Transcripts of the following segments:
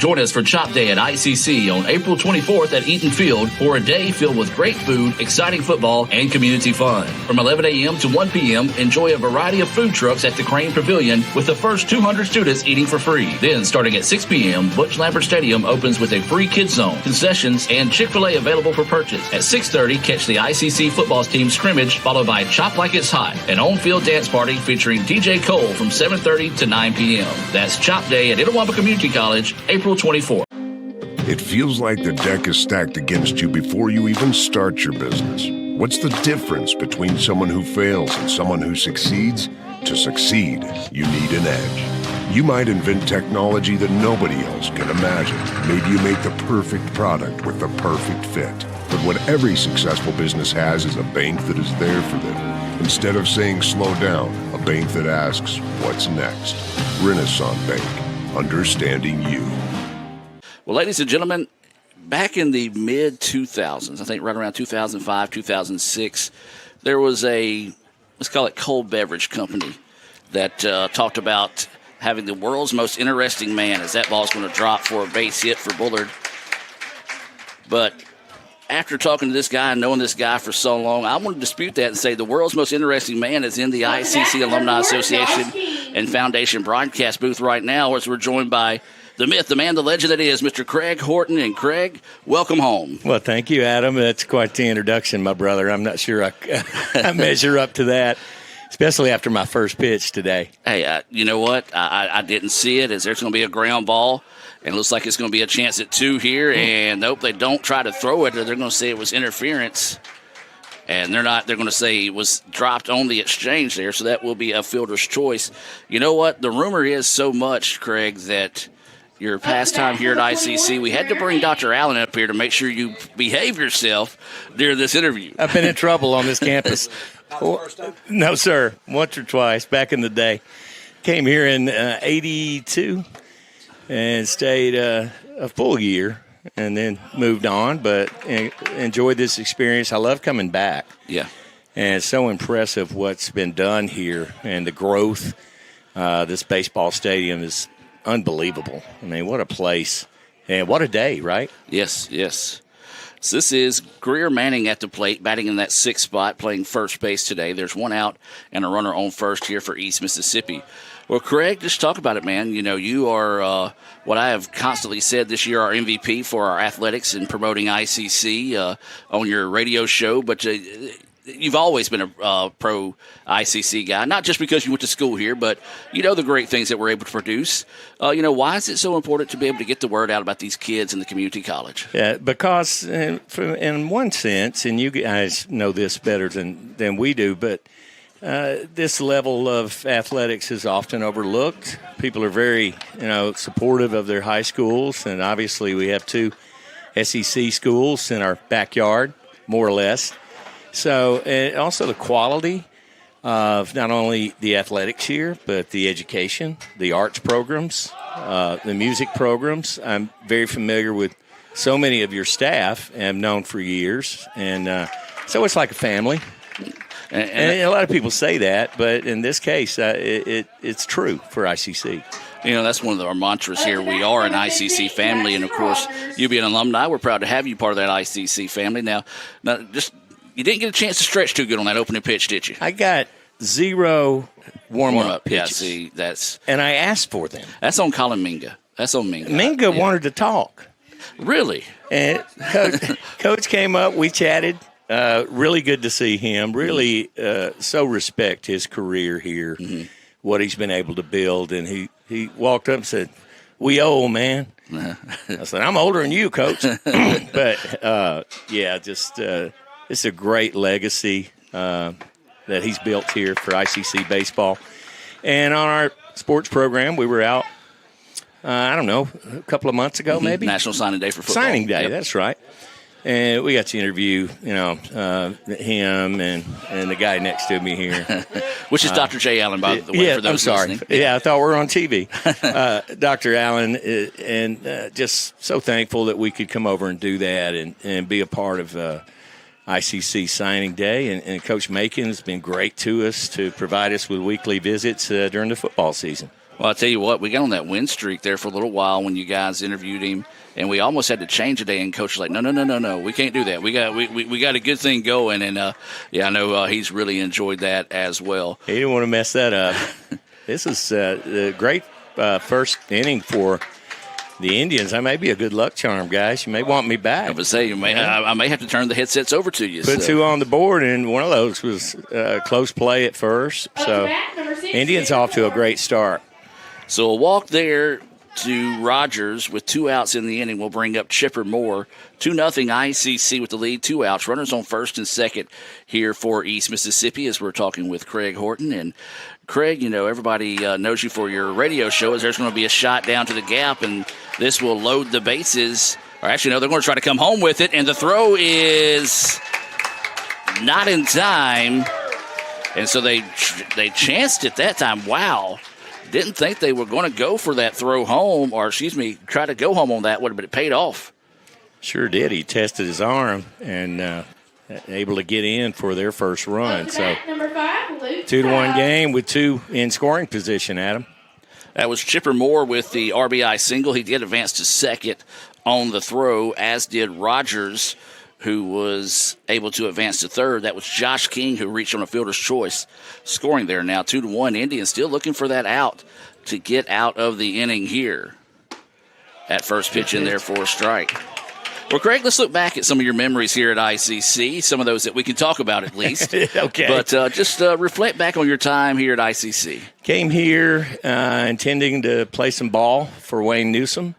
Join us for Chop Day at ICC on April 24th at Eaton Field for a day filled with great food, exciting football, and community fun. From 11 a.m. to 1 p.m., enjoy a variety of food trucks at the Crane Pavilion with the first 200 students eating for free. Then, starting at 6 p.m., Butch Lambert Stadium opens with a free kids zone, concessions, and Chick-fil-A available for purchase. At 6:30, catch the ICC football team scrimmage, followed by Chop Like It's Hot, an on-field dance party featuring DJ Cole from 7:30 to 9 p.m. That's Chop Day at Itawamba Community College, April 24th. It feels like the deck is stacked against you before you even start your business. What's the difference between someone who fails and someone who succeeds? To succeed, you need an edge. You might invent technology that nobody else can imagine. Maybe you make the perfect product with the perfect fit. But what every successful business has is a bank that is there for them. Instead of saying slow down, a bank that asks, what's next? Renaissance Bank, understanding you. Well, ladies and gentlemen, back in the mid-2000s, I think right around 2005, 2006, there was a, let's call it cold beverage company that talked about having the world's most interesting man as that ball's going to drop for a base hit for Bullard. But after talking to this guy and knowing this guy for so long, I want to dispute that and say the world's most interesting man is in the ICC Alumni Association and Foundation broadcast booth right now, as we're joined by the myth, the man, the legend that is, Mr. Craig Horton. And Craig, welcome home. Well, thank you, Adam. That's quite the introduction, my brother. I'm not sure I measure up to that, especially after my first pitch today. Hey, you know what? I didn't see it. As there's going to be a ground ball, and it looks like it's going to be a chance at 2 here. And nope, they don't try to throw it, or they're going to say it was interference. And they're not. They're going to say it was dropped on the exchange there, so that will be a fielder's choice. You know what? The rumor is so much, Craig, that your past time here at ICC, we had to bring Dr. Allen up here to make sure you behave yourself during this interview. I've been in trouble on this campus. No, sir. Once or twice back in the day. Came here in 82 and stayed a full year and then moved on, but enjoyed this experience. I love coming back. Yeah. And it's so impressive what's been done here and the growth. This baseball stadium is unbelievable. I mean, what a place. And what a day, right? Yes, yes. So this is Greer Manning at the plate, batting in that 6th spot, playing first base today. There's one out and a runner on first here for East Mississippi. Well, Craig, just talk about it, man. You know, you are what I have constantly said this year, our MVP for our athletics and promoting ICC on your radio show. But you've always been a pro ICC guy, not just because you went to school here, but you know the great things that we're able to produce. Why is it so important to be able to get the word out about these kids in the community college? Yeah, because in one sense, and you guys know this better than we do, but this level of athletics is often overlooked. People are very, supportive of their high schools, and obviously we have 2 SEC schools in our backyard, more or less. So, and also the quality of not only the athletics here, but the education, the arts programs, the music programs. I'm very familiar with so many of your staff and have known for years. And so it's like a family. And a lot of people say that, but in this case, it's true for ICC. You know, that's one of our mantras here. We are an ICC family, and, of course, you being an alumni, we're proud to have you part of that ICC family. Now just you didn't get a chance to stretch too good on that opening pitch, did you? I got 0 warm-up pitches. Yeah, see, and I asked for them. That's on Colin Minga. That's on Minga. Minga wanted to talk. Really? And Coach came up, we chatted. Really good to see him. Really so respect his career here, what he's been able to build. And he walked up and said, "We old, man." I said, "I'm older than you, Coach." But, it's a great legacy that he's built here for ICC baseball. And on our sports program, we were out, a couple of months ago maybe. National Signing Day for football. Signing Day, yep. That's right. And we got to interview, him and the guy next to me here. Which is Dr. J. Allen, by the way, yeah, for those I'm sorry. listening. Yeah, I thought we were on TV. Dr. Allen, and just so thankful that we could come over and do that and be a part of ICC Signing Day. And Coach Macon has been great to us to provide us with weekly visits during the football season. Well, I'll tell you what, we got on that win streak there for a little while when you guys interviewed him, and we almost had to change a day, and Coach was like, no, we can't do that. We got a good thing going, and, I know he's really enjoyed that as well. He didn't want to mess that up. This is a great first inning for the Indians. I may be a good luck charm, guys. You may want me back. I would say I may have to turn the headsets over to you. Put two on the board, and one of those was close play at first. So Indians off to a great start. So a walk there to Rogers with 2 outs in the inning will bring up Chipper Moore. 2-0 ICC with the lead, 2 outs. Runners on first and second here for East Mississippi as we're talking with Craig Horton. And Craig, everybody knows you for your radio show as there's going to be a shot down to the gap, and this will load the bases. Or actually, no, they're going to try to come home with it, and the throw is not in time. And so they chanced it that time. Wow. Didn't think they were going to go for that throw home, or try to go home on that one, but it paid off. Sure did. He tested his arm and able to get in for their first run. So 2-1 game with 2 in scoring position, Adam. That was Chipper Moore with the RBI single. He did advance to second on the throw, as did Rogers, who was able to advance to third. That was Josh King, who reached on a fielder's choice, scoring there. Now 2-1. Indians still looking for that out to get out of the inning here. That first pitch in there for a strike. Well, Craig, let's look back at some of your memories here at ICC, some of those that we can talk about at least. Okay. But just reflect back on your time here at ICC. Came here intending to play some ball for Wayne Newsom.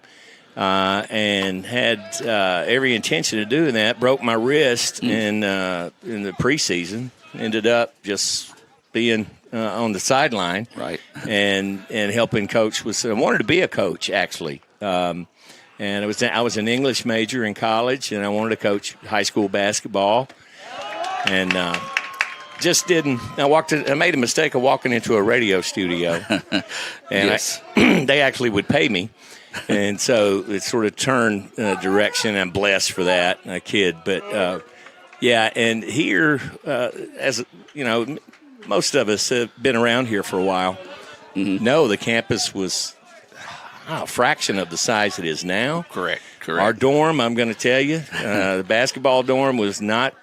And had every intention of doing that. Broke my wrist in the preseason. Ended up just being on the sideline, right? And helping coach I wanted to be a coach actually. And I was an English major in college, and I wanted to coach high school basketball. And just didn't. I made a mistake of walking into a radio studio, and yes. They actually would pay me. And so it sort of turned direction. I'm blessed for that, a kid. But, and here, as you know, most of us have been around here for a while. Mm-hmm. No, the campus was a fraction of the size it is now. Correct. Our dorm, I'm going to tell you, the basketball dorm was not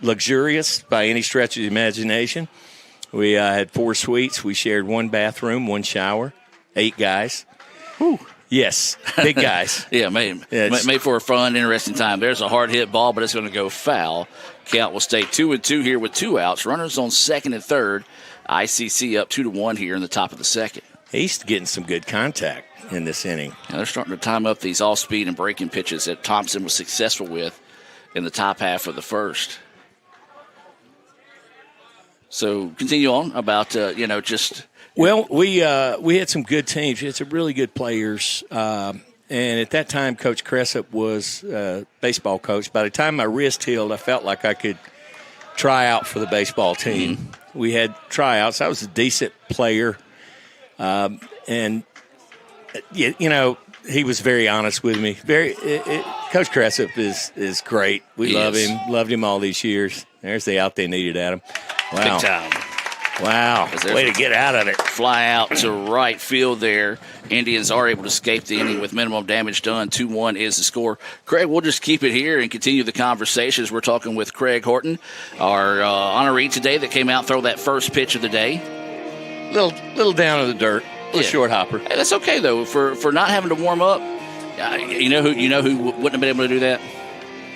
luxurious by any stretch of the imagination. We had 4 suites. We shared 1 bathroom, 1 shower, 8 guys. Whew. Yes, big guys. Yeah, made for a fun, interesting time. There's a hard-hit ball, but it's going to go foul. Count will stay 2-2 here with 2 outs. Runners on second and third. ICC up 2-1 here in the top of the second. He's getting some good contact in this inning. Now they're starting to time up these off-speed and breaking pitches that Thompson was successful with in the top half of the first. So continue on about, just... Well, we had some good teams. We had some really good players. And at that time, Coach Cressup was baseball coach. By the time my wrist healed, I felt like I could try out for the baseball team. Mm-hmm. We had tryouts. I was a decent player. And, he was very honest with me. Coach Cressup is great. We love him. Loved him all these years. There's the out they needed, Adam. Wow. Big time. Wow, way to get out of it. Fly out to right field there. Indians are able to escape the inning with minimum damage done. 2-1 is the score. Craig, we'll just keep it here and continue the conversations. We're talking with Craig Horton, our honoree today that came out throw that first pitch of the day. Little down in the dirt, a short hopper. Hey, that's okay, though, for not having to warm up. You know who wouldn't have been able to do that?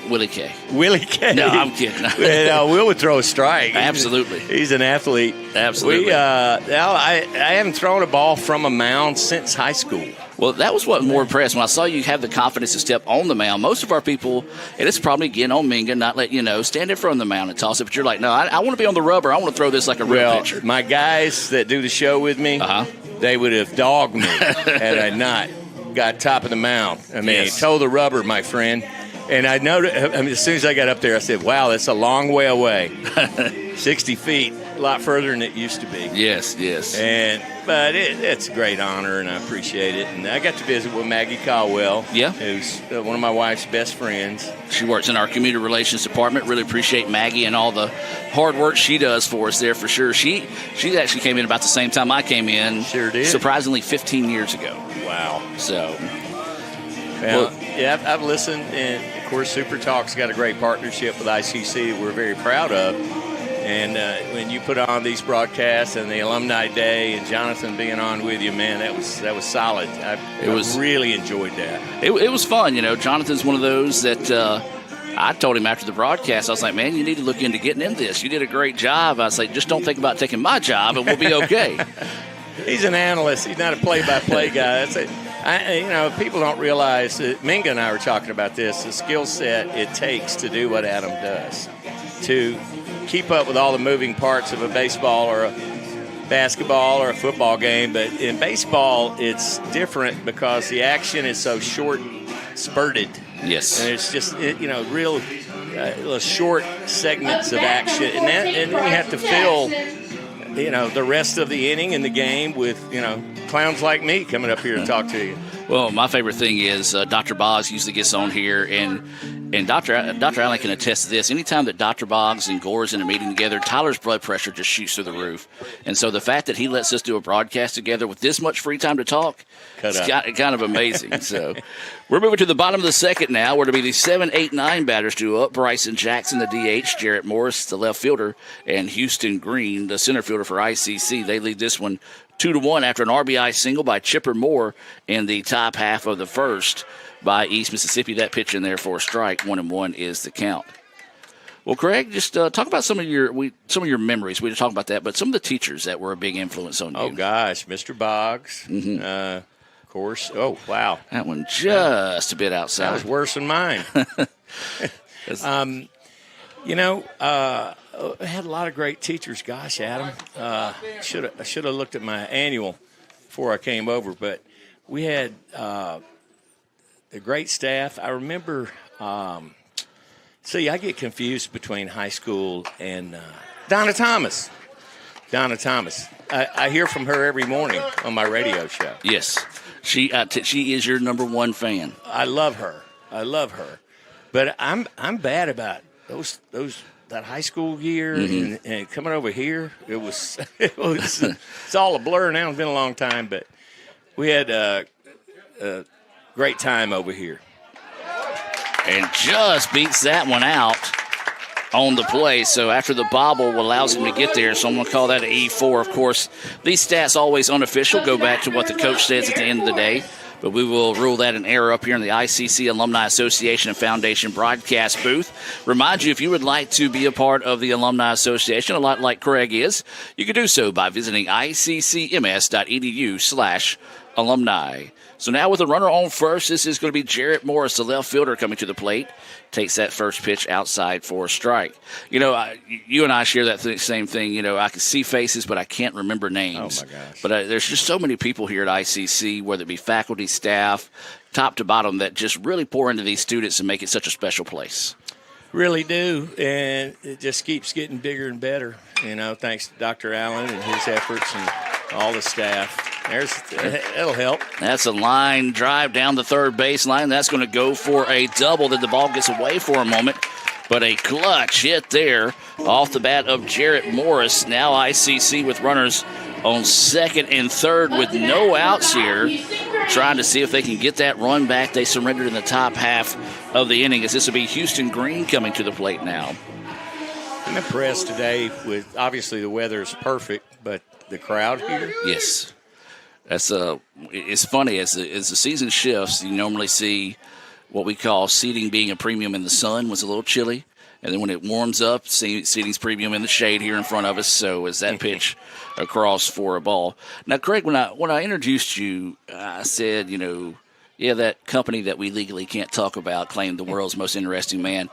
Willie K. Willie K. No, I'm kidding. Will would throw a strike. Absolutely. He's an athlete. Absolutely. I haven't thrown a ball from a mound since high school. Well, that was what more impressed when I saw you have the confidence to step on the mound. Most of our people, and it's probably again on Minga, not let stand in front of the mound and toss it. But you're like, no, I want to be on the rubber. I want to throw this like a real pitcher. My guys that do the show with me, they would have dogged me had I not got top of the mound. Toe the rubber, my friend. And I noticed, as soon as I got up there, I said, wow, that's a long way away. 60 feet. a lot further than it used to be. Yes. But it's a great honor, and I appreciate it. And I got to visit with Maggie Caldwell, who's one of my wife's best friends. She works in our community relations department. Really appreciate Maggie and all the hard work she does for us there for sure. She actually came in about the same time I came in. Sure did. Surprisingly, 15 years ago. Wow. So, I've listened, and of course, Super Talk's got a great partnership with ICC that we're very proud of. And when you put on these broadcasts and the Alumni Day and Jonathan being on with you, man, that was solid. I really enjoyed that. It was fun. Jonathan's one of those that I told him after the broadcast, I was like, man, you need to look into getting in this. You did a great job. I was like, just don't think about taking my job and we'll be okay. He's an analyst. He's not a play-by-play guy. People don't realize that Minga and I were talking about this, the skill set it takes to do what Adam does, to keep up with all the moving parts of a baseball or a basketball or a football game. But in baseball, it's different because the action is so short, spurted. Yes. And it's just, real short segments of action. And then you have to fill, the rest of the inning in the game with, clowns like me coming up here to talk to you. Well, my favorite thing is Dr. Boggs usually gets on here, and Dr. Allen can attest to this. Anytime that Dr. Boggs and Gore's in a meeting together, Tyler's blood pressure just shoots through the roof. And so the fact that he lets us do a broadcast together with this much free time to talk, it's kind of amazing. So we're moving to the bottom of the second now, where it'll be the 7, 8, 9 batters due up. Bryson Jackson, the DH, Jarrett Morris, the left fielder, and Houston Green, the center fielder for ICC. They lead this one 2-1 after an RBI single by Chipper Moore in the top half of the first by East Mississippi. That pitch in there for a strike. 1-1 is the count. Well, Craig, just talk about some of your memories. We were talking about that, but some of the teachers that were a big influence on you. Oh gosh, Mr. Boggs, of course. Oh wow, that one just a bit outside. That was worse than mine. I had a lot of great teachers. Gosh, Adam, I should have looked at my annual before I came over. But we had a great staff. I remember. I get confused between high school and Donna Thomas. I hear from her every morning on my radio show. Yes, she is your number one fan. I love her. But I'm bad about those. That high school year and coming over here, it's all a blur now. It's been a long time, but we had a great time over here. And just beats that one out on the play. So after the bobble allows him to get there, so I'm going to call that an E4. Of course, these stats always unofficial, go back to what the coach says at the end of the day. But we will rule that an error up here in the ICC Alumni Association and Foundation broadcast booth. Remind you, if you would like to be a part of the Alumni Association, a lot like Craig is, you can do so by visiting iccms.edu/alumni. So now with a runner on first, this is going to be Jarrett Morris, the left fielder, coming to the plate. Takes that first pitch outside for a strike. You and I share that same thing. I can see faces, but I can't remember names. Oh, my gosh. But there's just so many people here at ICC, whether it be faculty, staff, top to bottom, that just really pour into these students and make it such a special place. Really do, and it just keeps getting bigger and better, thanks to Dr. Allen and his efforts and all the staff. That'll help. That's a line drive down the third baseline. That's going to go for a double. Then the ball gets away for a moment. But a clutch hit there off the bat of Jarrett Morris. Now ICC with runners on second and third with no outs here. Trying to see if they can get that run back. They surrendered in the top half of the inning, as this will be Houston Green coming to the plate now. I'm impressed today with, obviously the weather is perfect, but the crowd here. Yes. It's funny, as the season shifts, you normally see what we call seating being a premium in the sun was a little chilly. And then when it warms up, seating's premium in the shade here in front of us. So as that pitch across for a ball. Now, Craig, when I introduced you, I said, that company that we legally can't talk about claimed the world's most interesting man.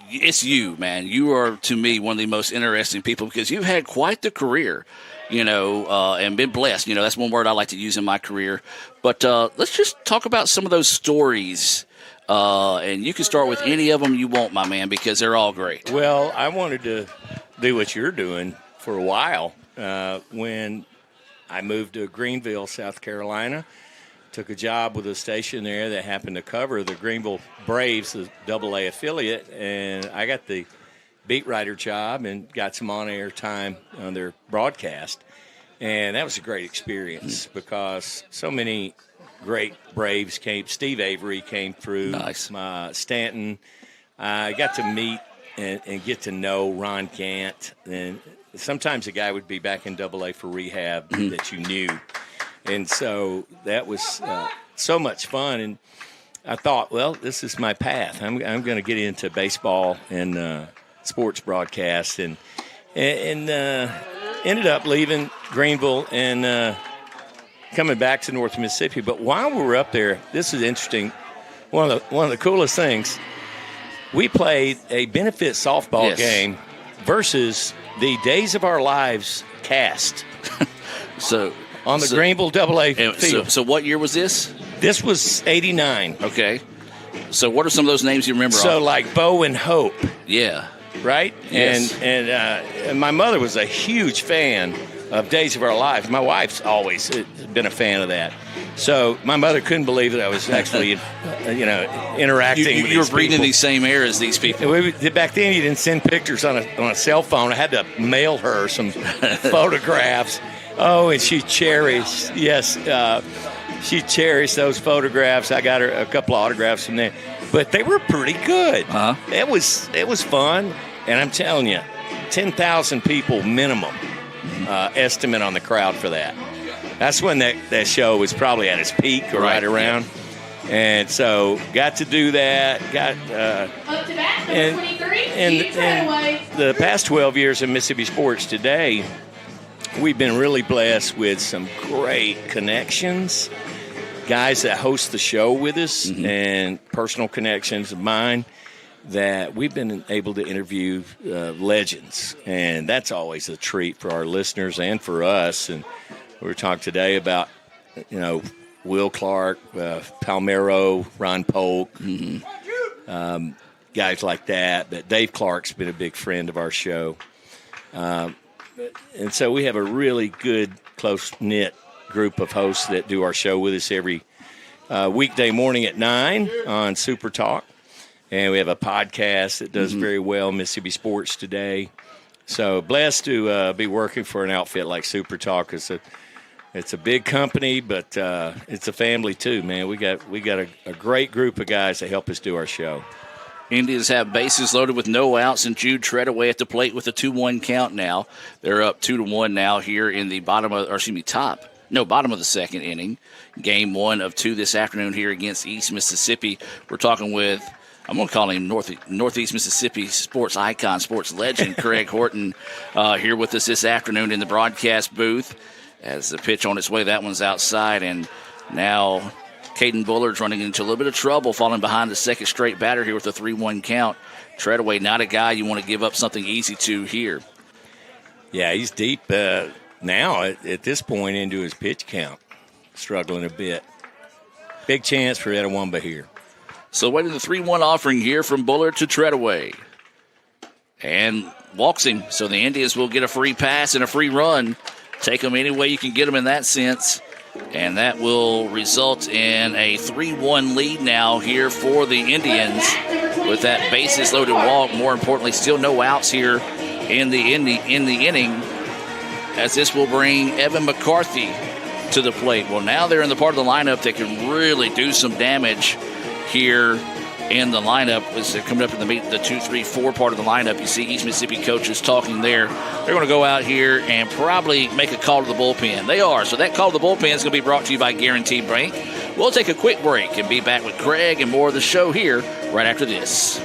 It's you, man. You are, to me, one of the most interesting people because you've had quite the career. And been blessed. That's one word I like to use in my career. But let's just talk about some of those stories. And you can start with any of them you want, my man, because they're all great. Well, I wanted to do what you're doing for a while when I moved to Greenville, South Carolina. Took a job with a station there that happened to cover the Greenville Braves, the AA affiliate, and I got the beat writer job and got some on-air time on their broadcast. And that was a great experience because so many great Braves came. Steve Avery came through. Nice. Stanton. I got to meet and get to know Ron Gant. And sometimes a guy would be back in AA for rehab that you knew. And so that was so much fun. And I thought, well, this is my path. I'm going to get into baseball and sports broadcast. And ended up leaving Greenville and coming back to North Mississippi. But while we were up there, this is interesting. One of the coolest things, we played a benefit softball game versus the Days of Our Lives cast. On the Greenville AA field. So what year was this? This was 89. Okay. So what are some of those names you remember? So like Bo and Hope. Yeah. Right? Yes. And my mother was a huge fan of Days of Our Lives. My wife's always been a fan of that. So my mother couldn't believe that I was actually, interacting with these You were breathing people. the same air as these people. Back then, you didn't send pictures on a cell phone. I had to mail her some photographs. Oh, and she cherished, she cherished those photographs. I got her a couple of autographs from there. But they were pretty good. Uh-huh. It was fun. And I'm telling you, 10,000 people minimum estimate on the crowd for that. That's when that show was probably at its peak or right around. Yeah. And so got to do that. Up to bat, number 23, and the past 12 years of Mississippi Sports Today, we've been really blessed with some great connections, guys that host the show with us, and personal connections of mine that we've been able to interview legends. And that's always a treat for our listeners and for us. And we were talking today about, Will Clark, Palmero, Ron Polk, guys like that. But Dave Clark's been a big friend of our show. And so we have a really good, close-knit group of hosts that do our show with us every weekday morning at 9 on Super Talk. And we have a podcast that does very well, Mississippi Sports Today. So blessed to be working for an outfit like Super Talk. It's a big company, but it's a family too, man. We got a great group of guys that help us do our show. Indians have bases loaded with no outs, and Jude Treadaway at the plate with a 2-1 count now. They're up 2-1 now here in the bottom of the second inning. Game 1 of 2 this afternoon here against East Mississippi. We're talking with, I'm going to call him Northeast Mississippi sports icon, sports legend, Craig Horton, here with us this afternoon in the broadcast booth. As the pitch on its way, that one's outside, and now Caden Bullard's running into a little bit of trouble, falling behind the second straight batter here with a 3-1 count. Treadaway, not a guy you want to give up something easy to here. Yeah, he's deep now at this point into his pitch count, struggling a bit. Big chance for Etowamba here. So waiting the 3-1 offering here from Bullard to Treadaway. And walks him, so the Indians will get a free pass and a free run. Take them any way you can get them in that sense. And that will result in a 3-1 lead now here for the Indians with that bases-loaded walk. More importantly, still no outs here in the inning, as this will bring Evan McCarthy to the plate. Well, now they're in the part of the lineup that can really do some damage here in the lineup. As they're coming up in the 2, 3, 4 part of the lineup, you see East Mississippi coaches talking there. They're going to go out here and probably make a call to the bullpen. They are. So that call to the bullpen is going to be brought to you by Guaranteed Bank. We'll take a quick break and be back with Craig and more of the show here right after this.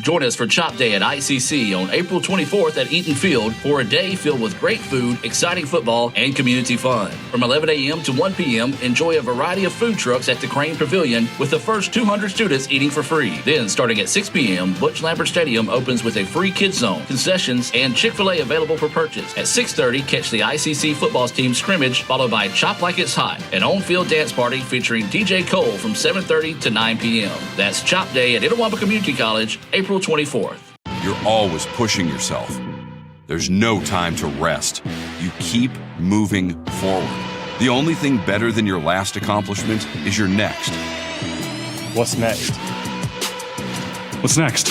Join us for Chop Day at ICC on April 24th at Eaton Field for a day filled with great food, exciting football, and community fun. From 11 a.m. to 1 p.m., enjoy a variety of food trucks at the Crane Pavilion with the first 200 students eating for free. Then, starting at 6 p.m., Butch Lambert Stadium opens with a free kids zone, concessions, and Chick-fil-A available for purchase. At 6:30, catch the ICC football team scrimmage, followed by Chop Like It's Hot, an on-field dance party featuring DJ Cole from 7:30 to 9 p.m. That's Chop Day at Etowamba Community College, April 24th. You're always pushing yourself. there's no time to rest. You keep moving forward. The only thing better than your last accomplishment is your next. What's next? What's next?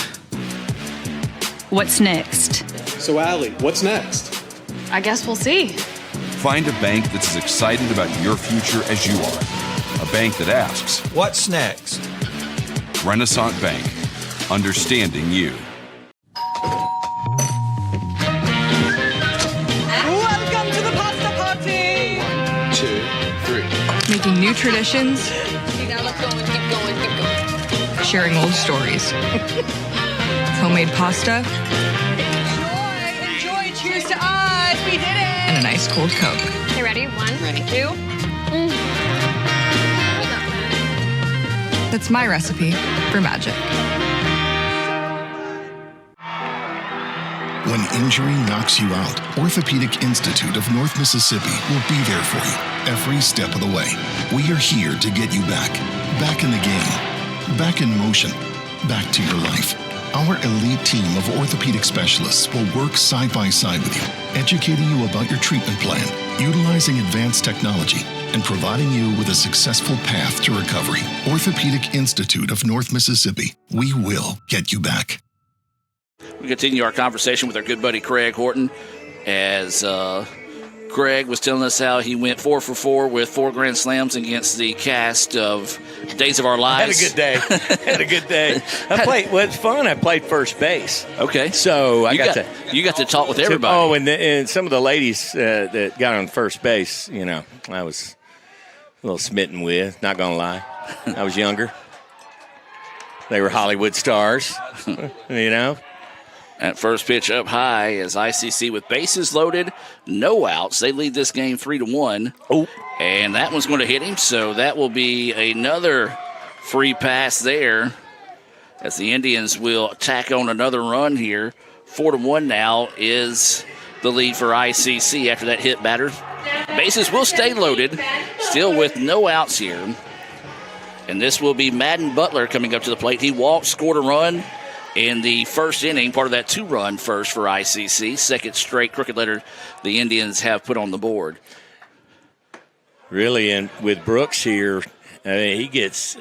What's next? So, Allie, what's next? I guess we'll see. Find a bank that's as excited about your future as you are. A bank that asks, what's next? Renaissance Bank, understanding you. Welcome to the pasta party! 1, 2, 3. Making new traditions. Now let's go and keep going. Sharing old stories. Homemade pasta. Enjoy! Cheers to us! We did it! And a nice cold Coke. Okay, ready? 1, 2. That's my recipe for magic. When injury knocks you out, Orthopedic Institute of North Mississippi will be there for you every step of the way. We are here to get you back in the game, back in motion, back to your life. Our elite team of orthopedic specialists will work side by side with you, educating you about your treatment plan, utilizing advanced technology, and providing you with a successful path to recovery. Orthopedic Institute of North Mississippi. We will get you back. We continue our conversation with our good buddy Craig Horton as Craig was telling us how he went 4 for 4 with 4 grand slams against the cast of Days of Our Lives. Had a good day. What's fun, I played first base. Okay. So you got to talk with everybody. And some of the ladies that got on first base, I was a little smitten with, not going to lie. I was younger. They were Hollywood stars, At first pitch up high as ICC with bases loaded, no outs. They lead this game 3-1. Oh. And that one's going to hit him, so that will be another free pass there as the Indians will tack on another run here. 4-1 now is the lead for ICC after that hit batter. Bases will stay loaded, still with no outs here. And this will be Madden Butler coming up to the plate. He walked, scored a run in the first inning, part of that 2-run first for ICC. Second straight crooked letter the Indians have put on the board. Really, and with Brooks here, he gets,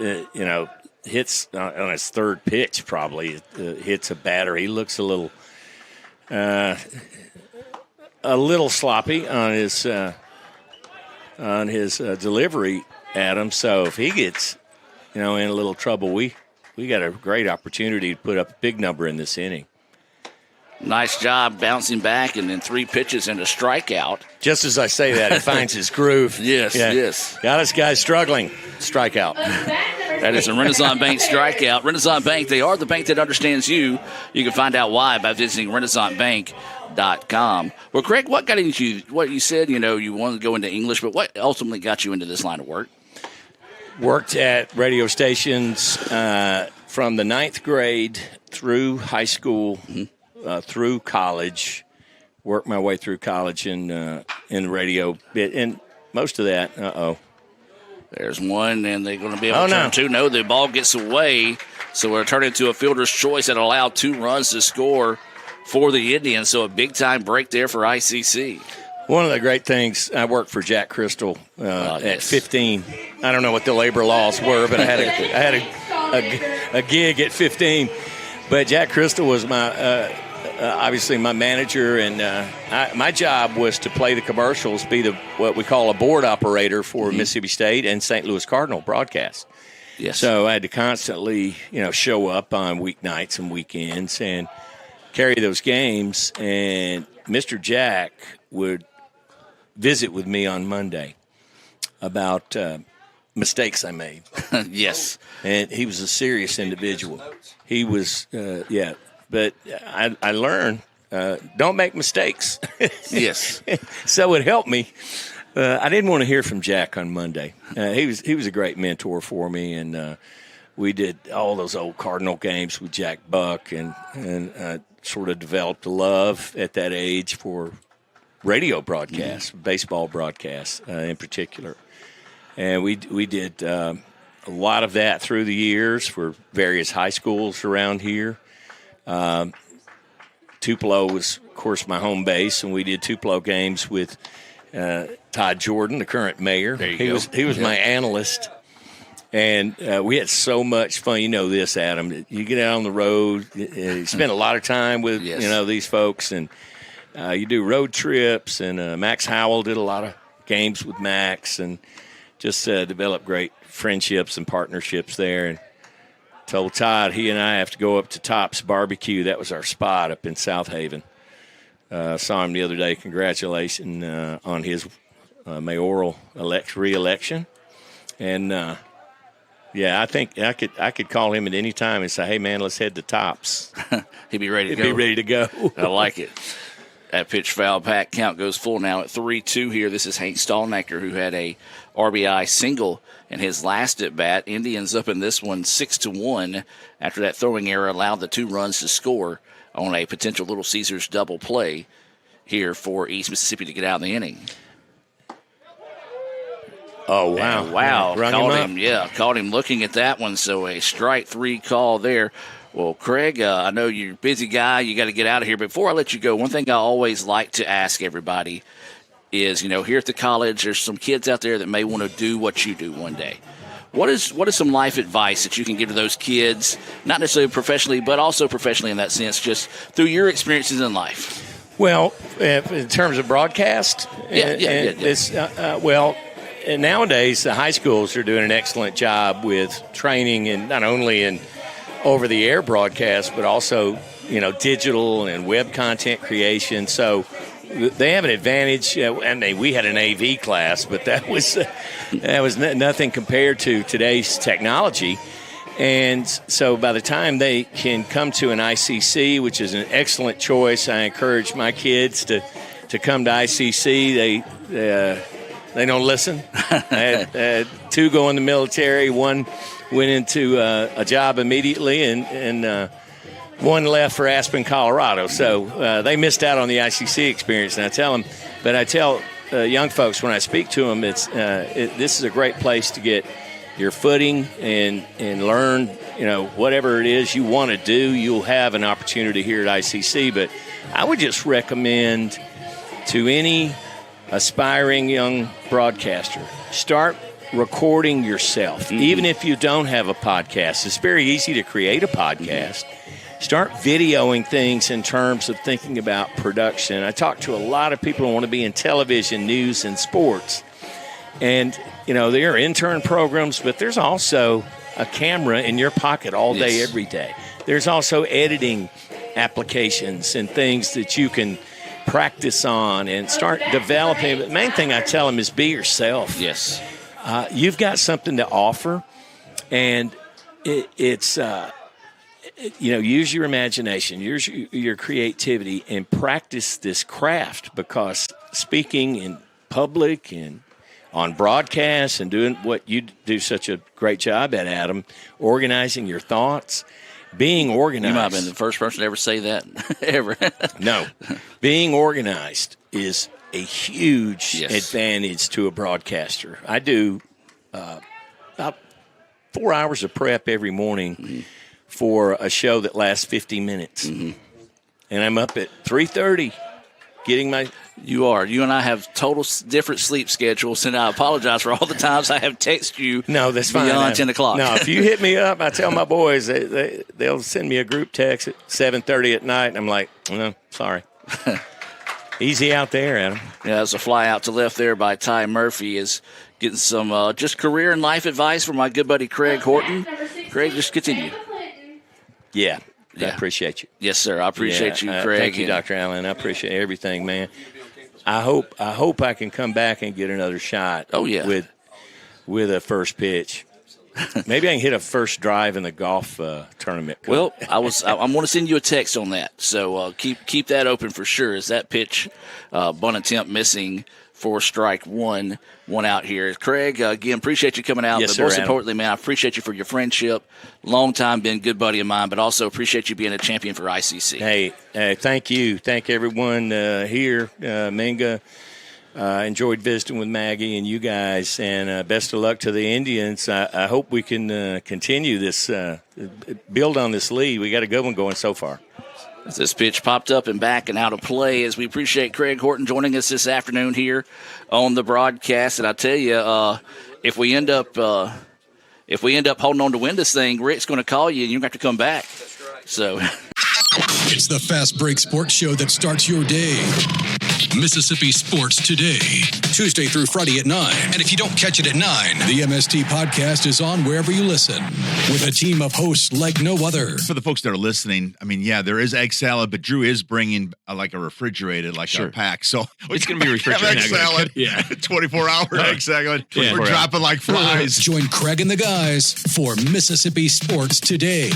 hits on his third pitch probably, hits a batter. He looks a little sloppy on his delivery at him. So if he gets, in a little trouble, we got a great opportunity to put up a big number in this inning. Nice job bouncing back and then 3 pitches and a strikeout. Just as I say that, it finds his groove. Yes. Got us guys struggling. Strikeout. That is a Renaissance Bank strikeout. Renaissance Bank, they are the bank that understands you. You can find out why by visiting renaissancebank.com. Well, Craig, what got into you? What you said, you wanted to go into English, but what ultimately got you into this line of work? Worked at radio stations from the 9th grade through high school, through college. Worked my way through college in radio bit, and most of that. There's one, and they're going to be able to turn 2. No, the ball gets away, so we're turning into a fielder's choice that allowed 2 runs to score for the Indians. So a big time break there for ICC. One of the great things, I worked for Jack Crystal at 15. I don't know what the labor laws were, but I had a gig at 15. But Jack Crystal was obviously my manager, and my job was to play the commercials, be what we call a board operator for Mississippi State and St. Louis Cardinal broadcast. Yes. So I had to constantly, show up on weeknights and weekends and carry those games. And Mr. Jack would visit with me on Monday about mistakes I made. Yes. And he was a serious individual. He was, but I learned, don't make mistakes. Yes. So it helped me. I didn't want to hear from Jack on Monday. He was a great mentor for me, and we did all those old Cardinal games with Jack Buck, and sort of developed a love at that age for radio broadcasts, baseball broadcasts in particular. And we did a lot of that through the years for various high schools around here. Tupelo was, of course, my home base, and we did Tupelo games with Todd Jordan, the current mayor. He was my analyst. And we had so much fun. You know this, Adam. You get out on the road, you spend a lot of time with these folks, and you do road trips. And Max Howell did a lot of games with Max, and just developed great friendships and partnerships there. And told Todd he and I have to go up to Tops Barbecue. That was our spot up in South Haven. Saw him the other day. Congratulations on his mayoral re-election, and. Yeah, I think I could call him at any time and say, "Hey, man, let's head to Tops." He'd be ready to go. He'd be ready to go. I like it. That pitch foul pack count goes full now at 3-2 here. This is Hank Stallnacker, who had a RBI single in his last at bat. Indians up in this one 6-1 after that throwing error allowed the 2 runs to score on a potential Little Caesars double play here for East Mississippi to get out of the inning. Oh, wow. And wow. Caught Caught him looking at that one. So a strike 3 call there. Well, Craig, I know you're a busy guy. You got to get out of here. Before I let you go, one thing I always like to ask everybody is, here at the college, there's some kids out there that may want to do what you do one day. What is some life advice that you can give to those kids, not necessarily professionally, but also professionally in that sense, just through your experiences in life? Well, in terms of broadcast, and nowadays, the high schools are doing an excellent job with training, and not only in over-the-air broadcast, but also, digital and web content creation. So they have an advantage. We had an AV class, but that was nothing compared to today's technology. And so by the time they can come to an ICC, which is an excellent choice, I encourage my kids to come to ICC. They don't listen. I had 2 go in the military. 1 went into a job immediately, and 1 left for Aspen, Colorado. So they missed out on the ICC experience. And I tell young folks when I speak to them, this is a great place to get your footing and learn. Whatever it is you want to do, you'll have an opportunity here at ICC. But I would just recommend to any aspiring young broadcaster, start recording yourself. Mm-hmm. Even if you don't have a podcast, it's very easy to create a podcast. Start videoing things in terms of thinking about production. I talk to a lot of people who want to be in television, news, and sports. And, there are intern programs, but there's also a camera in your pocket all day, every day. There's also editing applications and things that you can practice on and start developing. The main thing I tell them is be yourself. Yes. You've got something to offer, and it's use your imagination, use your creativity, and practice this craft, because speaking in public and on broadcast and doing what you do such a great job at, Adam, organizing your thoughts, being organized. You might have been the first person to ever say that, ever. No. Being organized is a huge advantage to a broadcaster. I do about 4 hours of prep every morning for a show that lasts 50 minutes. Mm-hmm. And I'm up at 3:30 getting my... You are. You and I have total different sleep schedules, and I apologize for all the times I have texted you. No, that's fine. Beyond 10 o'clock. No, if you hit me up, I tell my boys, they'll send me a group text at 7:30 at night, and I'm like, no, sorry. Easy out there, Adam. Yeah, there's a fly out to left there by Ty Murphy is getting some just career and life advice from my good buddy Craig Horton. Craig, just continue. Yeah. I appreciate you. Yes, sir. I appreciate you, Craig. Thank you, Dr. Allen. I appreciate everything, man. I hope I can come back and get another shot. Oh, yeah. With a first pitch. Maybe I can hit a first drive in the golf tournament. Well, I'm going to send you a text on that. So keep that open for sure. As that pitch, bunt attempt missing for strike one out here. Craig, again, appreciate you coming out. Yes, but sir, most Adam. importantly, man, I appreciate you for your friendship. Long time, been a good buddy of mine, but also appreciate you being a champion for ICC. Hey, thank you. Thank everyone here. Minga, enjoyed visiting with Maggie and you guys, and best of luck to the Indians. I hope we can continue this, build on this lead. We got a good one going so far. As this pitch popped up and back and out of play, as we appreciate Craig Horton joining us this afternoon here on the broadcast. And I tell you, if we end up holding on to win this thing, Rick's going to call you and you're going to have to come back. That's right. So it's the Fast Break Sports Show that starts your day. Mississippi Sports Today, Tuesday through Friday at 9. And if you don't catch it at 9, the MST podcast is on wherever you listen with a team of hosts like no other. For the folks that are listening, I mean, yeah, there is egg salad, but Drew is bringing like a refrigerated, like a pack. So it's going to be refrigerated. Egg salad. Yeah. 24-hour egg salad. Yeah. We're dropping like flies. Join Craig and the guys for Mississippi Sports Today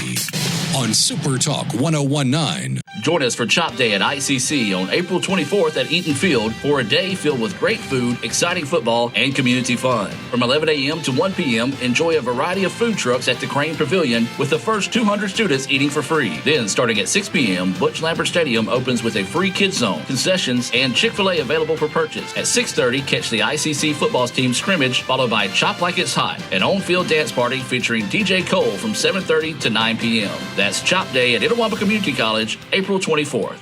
on Super Talk 101.9. Join us for Chop Day at ICC on April 24th at Eaton Field for a day filled with great food, exciting football, and community fun. From 11 a.m. to 1 p.m., enjoy a variety of food trucks at the Crane Pavilion with the first 200 students eating for free. Then, starting at 6 p.m., Butch Lambert Stadium opens with a free kids zone, concessions, and Chick-fil-A available for purchase. At 6:30, catch the ICC football team scrimmage, followed by Chop Like It's Hot, an on-field dance party featuring DJ Cole from 7:30 to 9 p.m. That's Chop Day at Itawamba Community College, April 24th.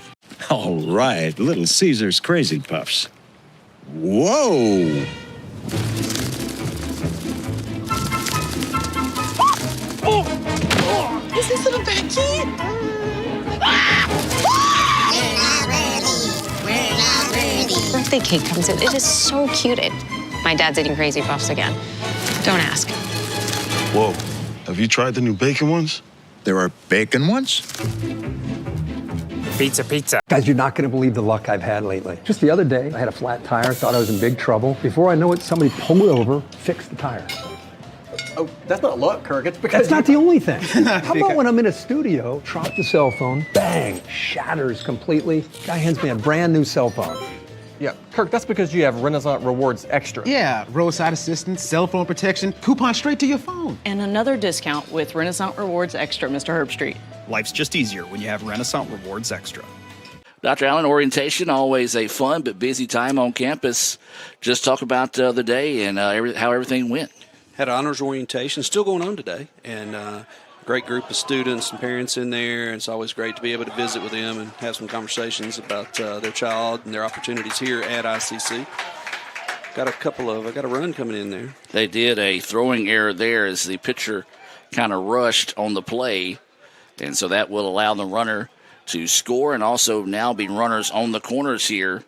All right, Little Caesar's Crazy Puffs. Whoa! Is this little Becky? Birthday cake comes in. It is so cute. My dad's eating Crazy Puffs again. Don't ask. Whoa. Have you tried the new bacon ones? There are bacon ones? Pizza. Guys, you're not going to believe the luck I've had lately. Just the other day, I had a flat tire, thought I was in big trouble. Before I know it, somebody pulled it over, fixed the tire. Oh, that's not luck, Kirk. It's because that's not the only thing. How about when I'm in a studio, drop the cell phone, bang, shatters completely. Guy hands me a brand new cell phone. Yeah, Kirk, that's because you have Renaissance Rewards Extra. Yeah, roadside assistance, cell phone protection, coupon straight to your phone. And another discount with Renaissance Rewards Extra, Mr. Herbstreit. Life's just easier when you have Renaissance Rewards Extra. Dr. Allen, orientation, always a fun but busy time on campus. Just talk about the day and how everything went. Had honors orientation, still going on today, and great group of students and parents in there. And it's always great to be able to visit with them and have some conversations about their child and their opportunities here at ICC. Got a run coming in there. They did a throwing error there as the pitcher kind of rushed on the play, and so that will allow the runner to score and also now be runners on the corners here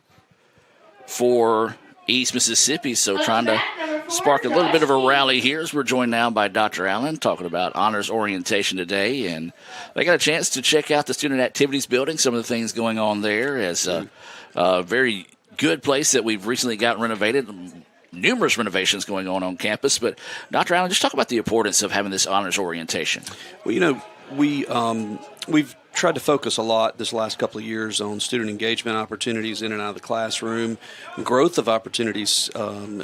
for East Mississippi. So trying to spark a little bit of a rally here as we're joined now by Dr. Allen talking about honors orientation today. And they got a chance to check out the Student Activities Building, some of the things going on there as a very good place that we've recently got renovated. Numerous renovations going on campus. But Dr. Allen, just talk about the importance of having this honors orientation. Well, we've tried to focus a lot this last couple of years on student engagement opportunities in and out of the classroom, growth of opportunities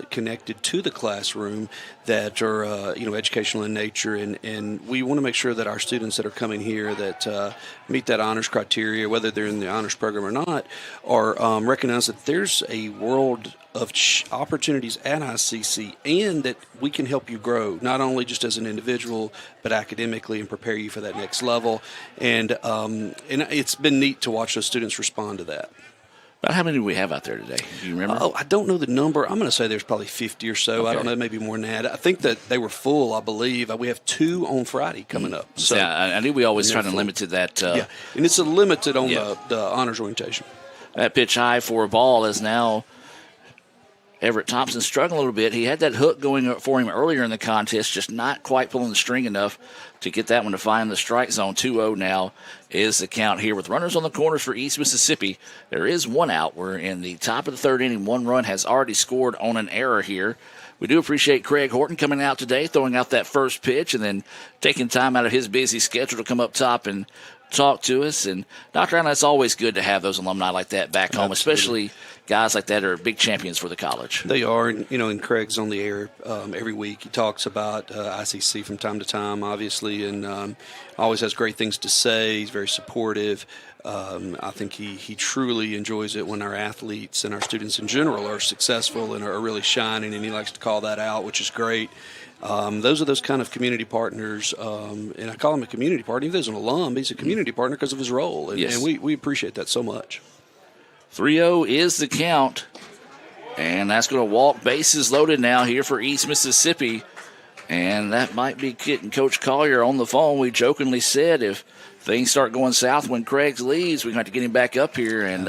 connected to the classroom that are educational in nature, and we want to make sure that our students that are coming here that meet that honors criteria, whether they're in the honors program or not, are recognize that there's a world of opportunities at ICC and that we can help you grow, not only just as an individual, but academically and prepare you for that next level. And it's been neat to watch those students respond to that. About how many do we have out there today? Do you remember? Oh, I don't know the number. I'm going to say there's probably 50 or so. Okay. I don't know, maybe more than that. I think that they were full, I believe. We have 2 on Friday coming up. So yeah, I knew we always try to limit to that. Yeah, and it's a limited on the honors orientation. That pitch high for a ball is now Everett Thompson struggling a little bit. He had that hook going for him earlier in the contest, just not quite pulling the string enough to get that one to find the strike zone. 2-0 now is the count here with runners on the corners for East Mississippi. There is one out. We're in the top of the third inning. One run has already scored on an error here. We do appreciate Craig Horton coming out today, throwing out that first pitch, and then taking time out of his busy schedule to come up top and talk to us. And Dr. Allen, it's always good to have those alumni like that back home, especially guys like that are big champions for the college. They are, and Craig's on the air every week. He talks about ICC from time to time, obviously, and always has great things to say. He's very supportive. I think he truly enjoys it when our athletes and our students in general are successful and are really shining, and he likes to call that out, which is great. Those are those kind of community partners, and I call him a community partner. Even though he's an alum, he's a community partner because of his role, and, Yes. and we appreciate that so much. 3-0 is the count, and that's going to walk bases loaded now here for East Mississippi, and that might be getting Coach Collier on the phone. We jokingly said if things start going south when Craig leaves, we're going to have to get him back up here, and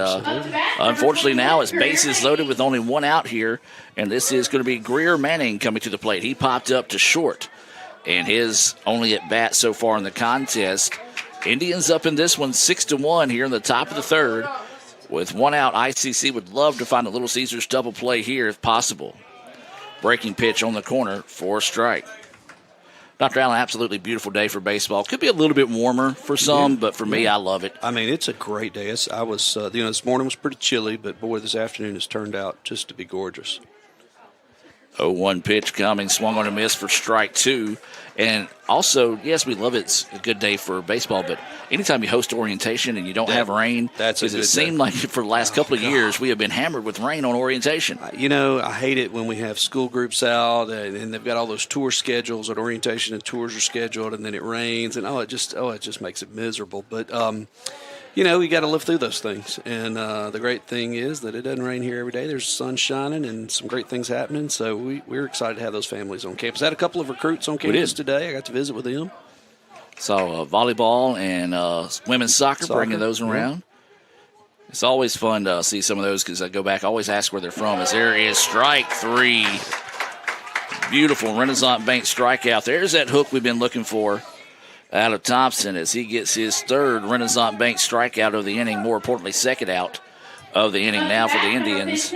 unfortunately now it's bases loaded with only one out here, and this is going to be Greer Manning coming to the plate. He popped up to short, and his only at bat so far in the contest. Indians up in this one 6-1 here in the top of the third. With one out, ICC would love to find a Little Caesars double play here if possible. Breaking pitch on the corner for a strike. Dr. Allen, absolutely beautiful day for baseball. Could be a little bit warmer for some, but for me, I love it. I mean, it's a great day. I was, this morning was pretty chilly, but boy, this afternoon has turned out just to be gorgeous. 0-1 pitch coming, swung on a miss for strike two. And also, yes, we love it's a good day for baseball, but anytime you host orientation and you don't have rain, because it seemed like for the last couple of years we have been hammered with rain on orientation. I hate it when we have school groups out and they've got all those tour schedules, and orientation and tours are scheduled, and then it rains, and it just makes it miserable. But you got to live through those things. And the great thing is that it doesn't rain here every day. There's sun shining and some great things happening. So we're excited to have those families on campus. I had a couple of recruits on campus today. I got to visit with them. So volleyball and women's soccer, bringing those around. It's always fun to see some of those because I go back, I always ask where they're from. As there is strike three. Beautiful Renaissance Bank strikeout. There's that hook we've been looking for out of Thompson as he gets his third Renaissance Bank strikeout of the inning, more importantly, second out of the inning now for the Indians.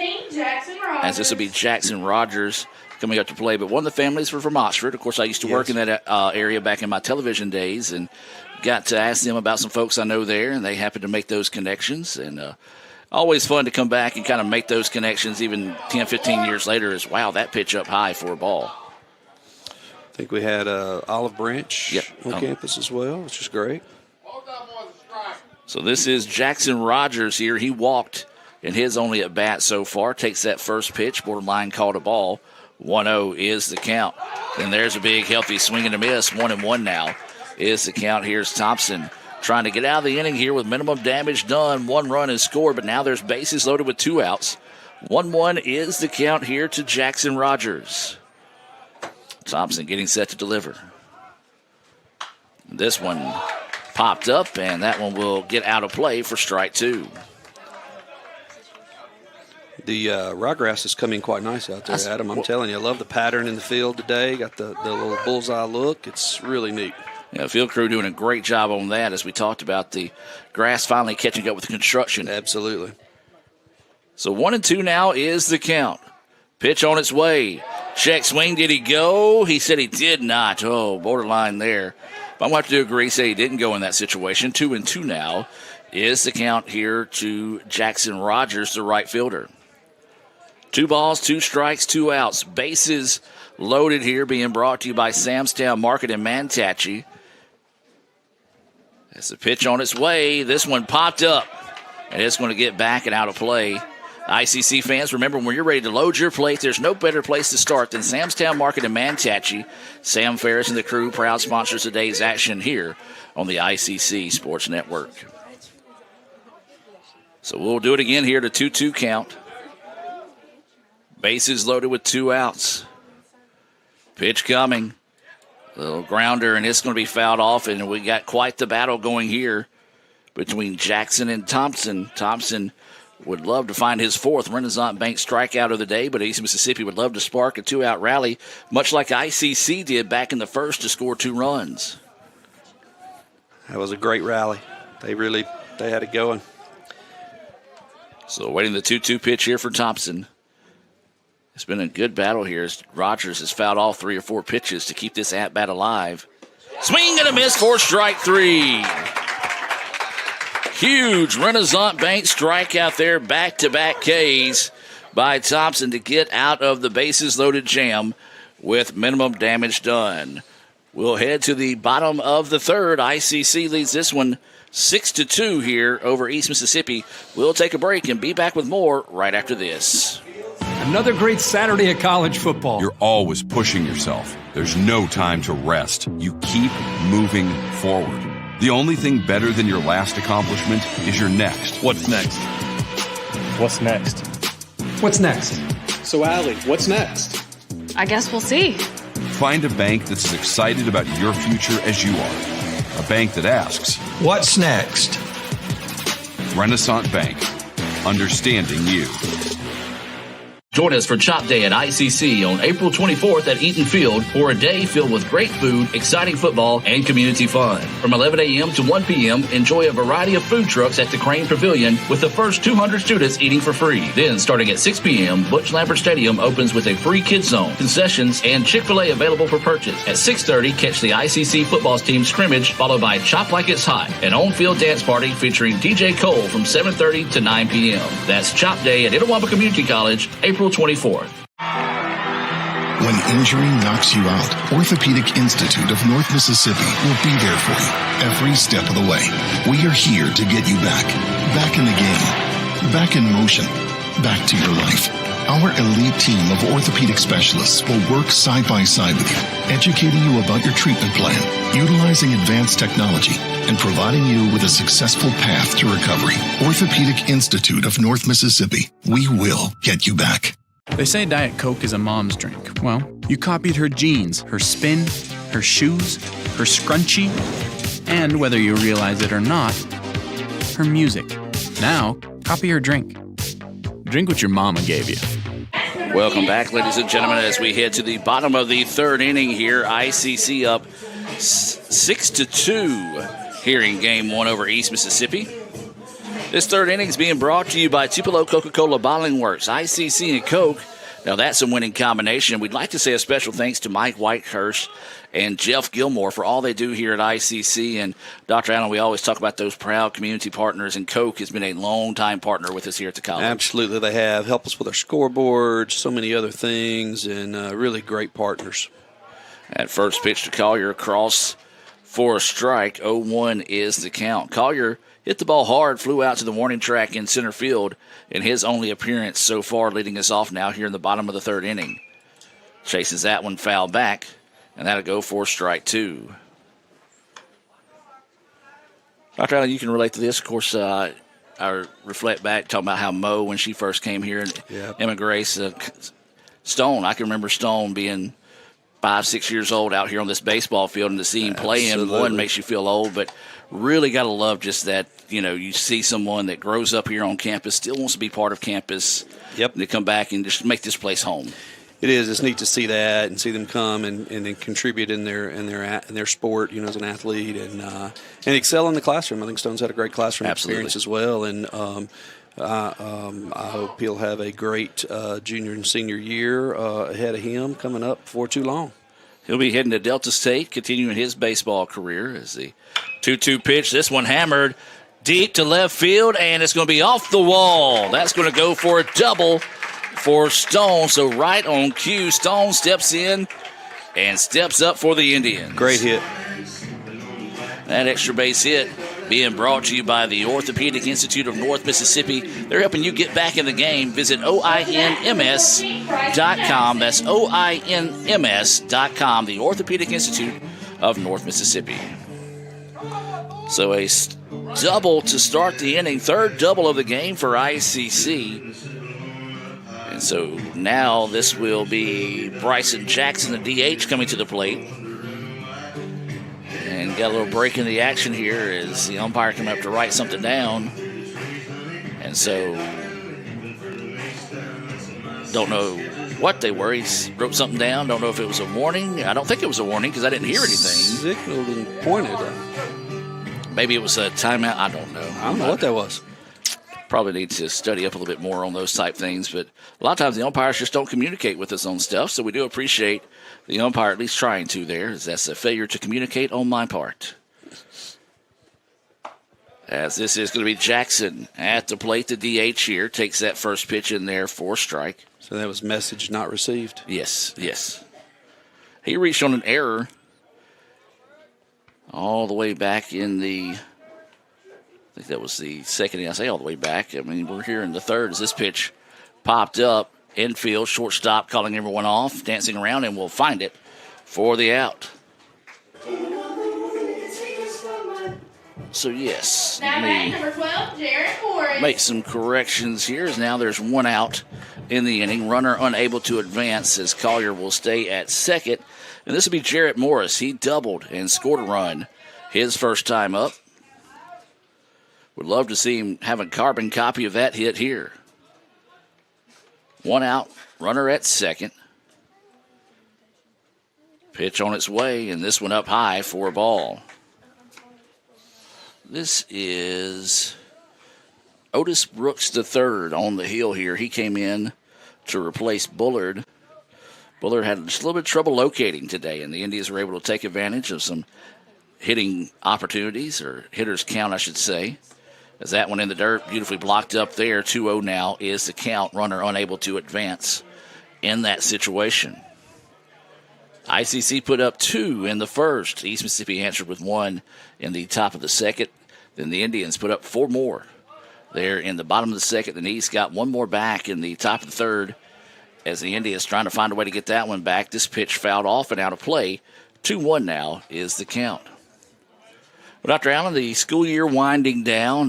As this will be Jackson Rogers coming up to play. But one of the families were from Oxford. Of course, I used to work in that area back in my television days and got to ask them about some folks I know there, and they happened to make those connections. And always fun to come back and kind of make those connections even 10, 15 years later is, wow, that pitch up high for a ball. I think we had Olive Branch on campus as well, which is great. So this is Jackson Rogers here. He walked in his only at bat so far. Takes that first pitch, borderline called a ball. 1-0 is the count. And there's a big healthy swing and a miss. 1-1 now is the count. Here's Thompson trying to get out of the inning here with minimum damage done. 1 run is scored, but now there's bases loaded with 2 outs. 1-1 is the count here to Jackson Rogers. Thompson getting set to deliver. This one popped up, and that one will get out of play for strike 2. The ryegrass is coming quite nice out there, Adam. I'm telling you, I love the pattern in the field today. Got the little bullseye look. It's really neat. Yeah, field crew doing a great job on that as we talked about the grass finally catching up with the construction. Absolutely. So 1-2 now is the count. Pitch on its way. Check swing. Did he go? He said he did not. Oh, borderline there. But I'm going to have to agree, say he didn't go in that situation. 2-2 now is the count here to Jackson Rogers, the right fielder. 2 balls, 2 strikes, 2 outs. Bases loaded here, being brought to you by Samstown Market in Manatee. That's the pitch on its way. This one popped up, and it's going to get back and out of play. ICC fans, remember, when you're ready to load your plate, there's no better place to start than Samstown Market in Manatee. Sam Ferris and the crew, proud sponsors of today's action here on the ICC Sports Network. So we'll do it again here to 2-2 count. Bases loaded with 2 outs. Pitch coming. Little grounder, and it's going to be fouled off, and we got quite the battle going here between Jackson and Thompson. Thompson would love to find his 4th Renaissance Bank strikeout of the day, but East Mississippi would love to spark a 2-out rally, much like ICC did back in the first to score 2 runs. That was a great rally. They had it going. So waiting the 2-2 pitch here for Thompson. It's been a good battle here as Rogers has fouled all 3 or 4 pitches to keep this at-bat alive. Swing and a miss for strike 3. Huge Renaissance Bank strikeout there, back-to-back Ks by Thompson to get out of the bases-loaded jam with minimum damage done. We'll head to the bottom of the third. ICC leads this one 6-2 here over East Mississippi. We'll take a break and be back with more right after this. Another great Saturday of college football. You're always pushing yourself. There's no time to rest. You keep moving forward. The only thing better than your last accomplishment is your next. What's next? What's next? What's next? So, Allie, what's next? I guess we'll see. Find a bank that's as excited about your future as you are. A bank that asks, What's next? Renaissance Bank. Understanding you. Join us for Chop Day at ICC on April 24th at Eaton Field for a day filled with great food, exciting football, and community fun. From 11 a.m. to 1 p.m., enjoy a variety of food trucks at the Crane Pavilion with the first 200 students eating for free. Then, starting at 6 p.m., Butch Lambert Stadium opens with a free kids zone, concessions, and Chick-fil-A available for purchase. At 6:30, catch the ICC football team scrimmage, followed by Chop Like It's Hot, an on-field dance party featuring DJ Cole from 7:30 to 9 p.m. That's Chop Day at Itawamba Community College, April 24th. When injury knocks you out, Orthopedic Institute of North Mississippi will be there for you every step of the way. We are here to get you back in the game, back in motion, back to your life. Our elite team of orthopedic specialists will work side by side with you, educating you about your treatment plan, utilizing advanced technology, and providing you with a successful path to recovery. Orthopedic Institute of North Mississippi. We will get you back. They say Diet Coke is a mom's drink. Well, you copied her jeans, her spin, her shoes, her scrunchie, and whether you realize it or not, her music. Now, copy her drink. Drink what your mama gave you. Welcome back, ladies and gentlemen, as we head to the bottom of the third inning here. ICC up 6-2 here in Game 1 over East Mississippi. This third inning is being brought to you by Tupelo Coca-Cola Bottling Works, ICC and Coke. Now, that's a winning combination. We'd like to say a special thanks to Mike Whitehurst and Jeff Gilmore for all they do here at ICC. And, Dr. Allen, we always talk about those proud community partners, and Coke has been a long-time partner with us here at the college. Absolutely, they have. Helped us with our scoreboards, so many other things, and really great partners. At first pitch to Collier, across for a strike. 0-1 is the count. Collier hit the ball hard, flew out to the warning track in center field in his only appearance so far, leading us off now here in the bottom of the third inning. Chases that one foul back, and that'll go for strike two. Dr. Allen, you can relate to this. Of course, I reflect back, talking about how Mo, when she first came here, and Emma Grace, Stone, I can remember Stone being 5-6 years old out here on this baseball field, and to see him play in one makes you feel old, but really got to love just that, you see someone that grows up here on campus, still wants to be part of campus. Yep. And to come back and just make this place home. It is. It's neat to see that and see them come and then contribute in their sport, as an athlete and excel in the classroom. I think Stone's had a great classroom experience as well, and I hope he'll have a great junior and senior year ahead of him coming up before too long. He'll be heading to Delta State, continuing his baseball career as the 2-2 pitch. This one hammered deep to left field, and it's going to be off the wall. That's going to go for a double for Stone. So right on cue, Stone steps in and steps up for the Indians. Great hit. That extra base hit being brought to you by the Orthopedic Institute of North Mississippi. They're helping you get back in the game. Visit OINMS.com. That's OINMS.com, the Orthopedic Institute of North Mississippi. So a double to start the inning, third double of the game for ICC. And so now this will be Bryson Jackson, the DH, coming to the plate. And got a little break in the action here as the umpire came up to write something down. And so, don't know what they were. He wrote something down. Don't know if it was a warning. I don't think it was a warning because I didn't hear anything. Signaled and pointed. Maybe it was a timeout. I don't know. I don't know what that was. Probably need to study up a little bit more on those type things. But a lot of times the umpires just don't communicate with us on stuff. So we do appreciate the umpire at least trying to there, as that's a failure to communicate on my part. As this is going to be Jackson at the plate. The DH here takes that first pitch in there for a strike. So that was message not received. Yes. He reached on an error all the way back in the, I think that was the second inning. I say all the way back. I mean, we're here in the third as this pitch popped up. Infield, shortstop calling everyone off, dancing around, and we'll find it for the out. So, yes, Number 12, Jared Morris. make some corrections here. Now there's one out in the inning. Runner unable to advance as Collier will stay at second. And this will be Jarrett Morris. He doubled and scored a run his first time up. Would love to see him have a carbon copy of that hit here. One out, runner at second. Pitch on its way, and this one up high for a ball. This is Otis Brooks III on the hill here. He came in to replace Bullard. Bullard had just a little bit of trouble locating today, and the Indians were able to take advantage of some hitting opportunities, or hitter's count, I should say. As that one in the dirt, beautifully blocked up there. 2-0 now is the count. Runner unable to advance in that situation. ICC put up 2 in the first. East Mississippi answered with 1 in the top of the second. Then the Indians put up 4 more there in the bottom of the second. Then East got 1 more back in the top of the third as the Indians trying to find a way to get that one back. This pitch fouled off and out of play. 2-1 now is the count. Well, Dr. Allen, the school year winding down,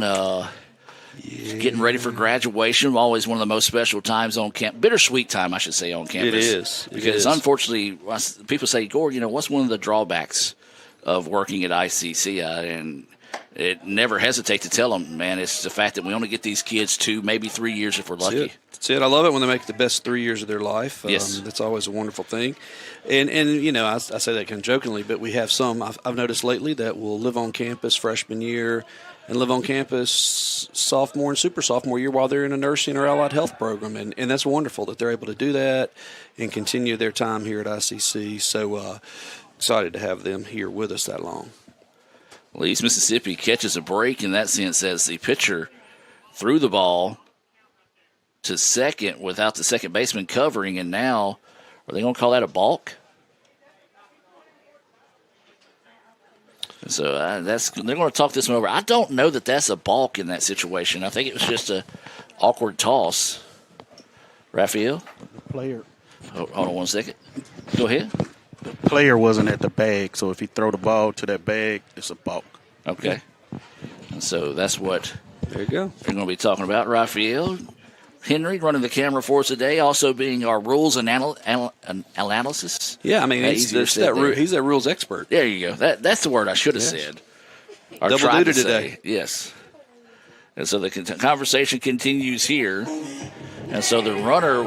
getting ready for graduation. Always one of the most special times on campus. Bittersweet time, I should say, on campus. It is. Because unfortunately, people say, Gord, what's one of the drawbacks of working at ICC? And it never hesitate to tell them, man, it's the fact that we only get these kids 2, maybe 3 years if we're lucky. That's it. I love it when they make the best 3 years of their life. Yes. That's always a wonderful thing. And I say that kind of jokingly, but we have some I've noticed lately that will live on campus freshman year and live on campus sophomore and super sophomore year while they're in a nursing or allied health program. And that's wonderful that they're able to do that and continue their time here at ICC. So excited to have them here with us that long. Well, East Mississippi catches a break in that sense as the pitcher threw the ball to second without the second baseman covering, and now are they going to call that a balk? So they're going to talk this one over. I don't know that that's a balk in that situation. I think it was just a awkward toss. Raphael? Player. Hold on one second. Go ahead. The player wasn't at the bag, so if he throw the ball to that bag, it's a balk. Okay. And so that's what there you go. They're going to be talking about. Raphael Henry running the camera for us today, also being our rules analysis. Yeah, I mean, he's that rules expert. There you go. That's the word I should have said. Double duty today. Yes. And so the conversation continues here. And so the runner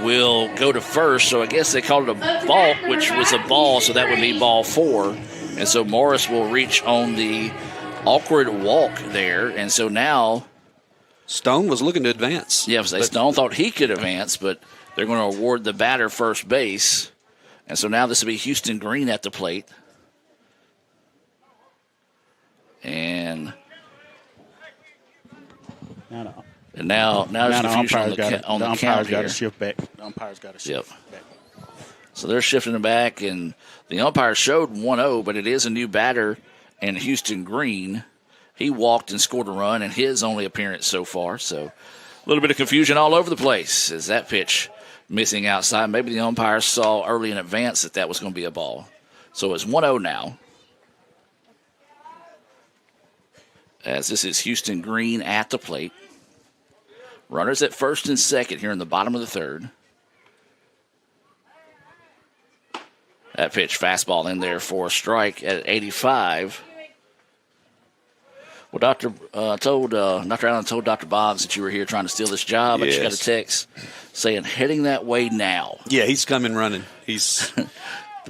will go to first. So I guess they called it a balk, which was a ball, so that would be ball 4. And so Morris will reach on the awkward walk there. And so now Stone was looking to advance. Yeah, Stone thought he could advance, but they're going to award the batter first base. And so now this will be Houston Green at the plate. And now there's confusion on the count here. Got to shift back. The umpire's got to shift back. So they're shifting it back, and the umpire showed 1-0, but it is a new batter, and Houston Green. He walked and scored a run in his only appearance so far. So a little bit of confusion all over the place as that pitch missing outside. Maybe the umpire saw early in advance that was going to be a ball. So it's 1-0 now. As this is Houston Green at the plate. Runners at first and second here in the bottom of the third. That pitch, fastball in there for a strike at 85. Well, Dr. Allen told Dr. Boggs that you were here trying to steal this job. Yes. I just got a text saying heading that way now. Yeah, he's coming running. The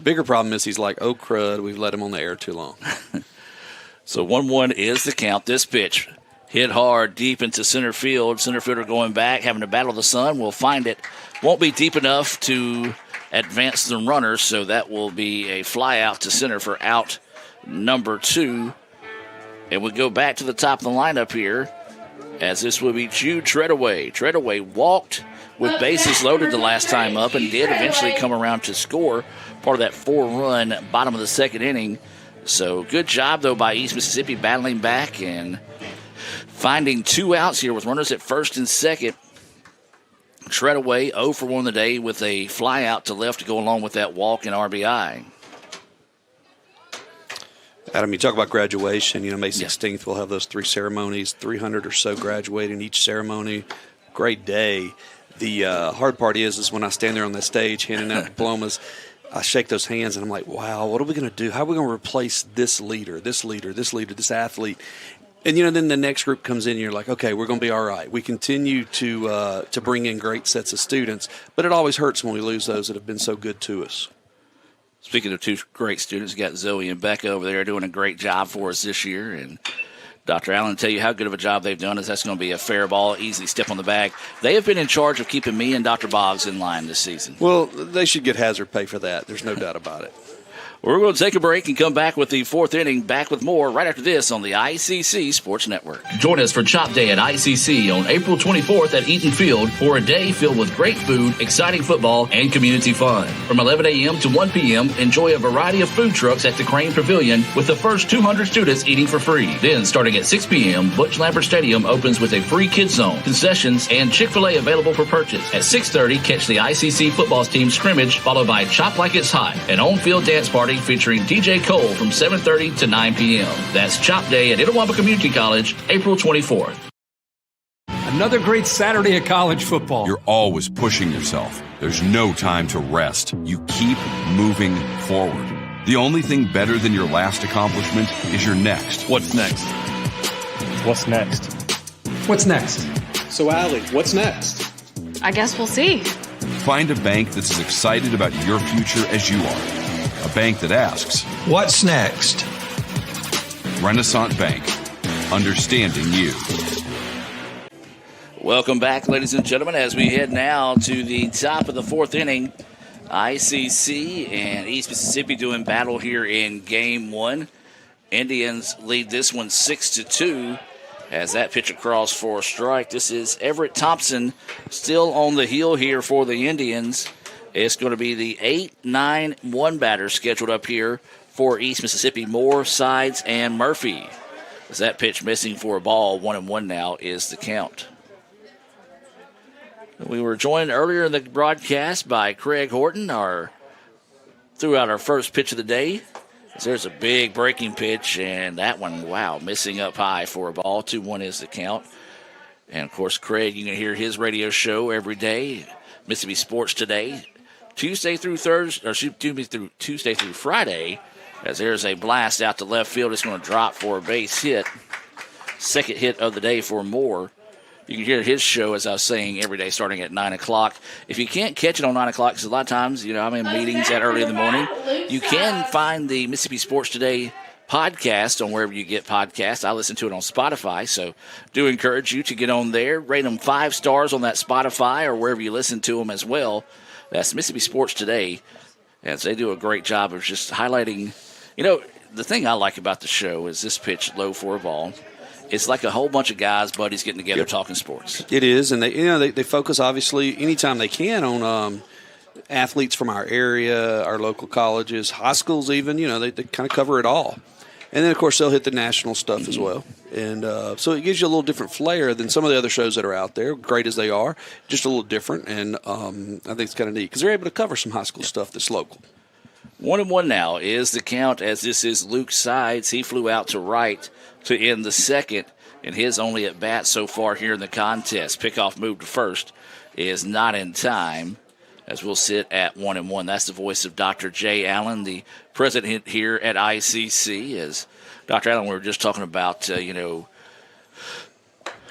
bigger problem is he's like, oh, crud, we've let him on the air too long. So 1-1 is the count. This pitch hit hard deep into center field. Center fielder going back, having to battle the sun. We'll find it. Won't be deep enough to advance the runner, so that will be a fly out to center for out number 2. And we go back to the top of the lineup here, as this will be Jude Treadaway. Treadaway walked with bases loaded the last time up and did eventually come around to score part of that 4-run bottom of the second inning. So good job, though, by East Mississippi battling back and finding 2 outs here with runners at first and second. Treadaway 0 for 1 the day with a fly out to left to go along with that walk and RBI. Adam, you talk about graduation. May 16th we'll have those 3 ceremonies, 300 or so graduating each ceremony. Great day. The hard part is when I stand there on the stage handing out diplomas, I shake those hands and I'm like, wow, what are we going to do? How are we going to replace this leader, this athlete? And, then the next group comes in and you're like, okay, we're going to be all right. We continue to bring in great sets of students, but it always hurts when we lose those that have been so good to us. Speaking of 2 great students, we got Zoe and Becca over there doing a great job for us this year. And Dr. Allen, tell you how good of a job they've done. Is that's going to be a fair ball, easy step on the bag. They have been in charge of keeping me and Dr. Boggs in line this season. Well, they should get hazard pay for that. There's no doubt about it. We're going to take a break and come back with the 4th inning. Back with more right after this on the ICC Sports Network. Join us for Chop Day at ICC on April 24th at Eaton Field for a day filled with great food, exciting football, and community fun. From 11 a.m. to 1 p.m., enjoy a variety of food trucks at the Crane Pavilion with the first 200 students eating for free. Then, starting at 6 p.m., Butch Lambert Stadium opens with a free kids zone, concessions, and Chick-fil-A available for purchase. At 6:30, catch the ICC football team scrimmage, followed by Chop Like It's Hot, an on-field dance party featuring DJ Cole from 7:30 to 9 p.m. That's Chop Day at Itawamba Community College, April 24th. Another great Saturday of college football. You're always pushing yourself. There's no time to rest. You keep moving forward. The only thing better than your last accomplishment is your next. What's next? What's next? What's next? So, Allie, what's next? I guess we'll see. Find a bank that's as excited about your future as you are. A bank that asks, what's next? Renaissance Bank, understanding you. Welcome back, ladies and gentlemen, as we head now to the top of the 4th inning. ICC and East Mississippi doing battle here in Game 1. Indians lead this one 6-2 as that pitch across for a strike. This is Everett Thompson still on the heel here for the Indians. It's going to be the 8-9-1 batter scheduled up here for East Mississippi. Moore, Sides, and Murphy. As that pitch missing for a ball, 1-1 now is the count. We were joined earlier in the broadcast by Craig Horton, threw out our first pitch of the day. There's a big breaking pitch, and that one, wow, missing up high for a ball. 2-1 is the count. And, of course, Craig, you can hear his radio show every day, Mississippi Sports Today. Tuesday through Friday, as there's a blast out to left field. It's going to drop for a base hit. Second hit of the day for Moore. You can hear his show, as I was saying, every day starting at 9 o'clock. If you can't catch it on 9 o'clock, because a lot of times, I'm in meetings that early in the morning, you can find the Mississippi Sports Today podcast on wherever you get podcasts. I listen to it on Spotify, so do encourage you to get on there. Rate them 5 stars on that Spotify or wherever you listen to them as well. That's Mississippi Sports Today, as they do a great job of just highlighting. The thing I like about the show is this pitch low for a ball. It's like a whole bunch of guys, buddies, getting together talking sports. It is, and they focus, obviously, anytime they can on athletes from our area, our local colleges, high schools even. They kind of cover it all. And then, of course, they'll hit the national stuff as well. And so it gives you a little different flair than some of the other shows that are out there, great as they are, just a little different. And I think it's kind of neat because they're able to cover some high school stuff that's local. 1-1 now is the count, as this is Luke Sides. He flew out to right to end the second, and his only at bat so far here in the contest. Pickoff move to first is not in time, as we'll sit at 1-1. That's the voice of Dr. Jay Allen, the president here at ICC. As Dr. Allen, we were just talking about,